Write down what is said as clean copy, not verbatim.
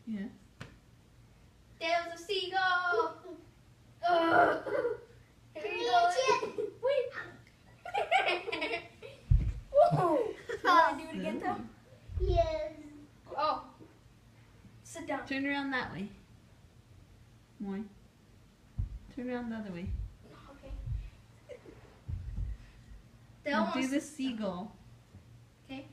Yes. There was a seagull. Here you go. Wait. Whoa. Want to do it again, Tom? Yes. Oh. Sit down. Turn around that way. Moi. Turn around the other way. Okay. That Now one do was- the seagull. Okay.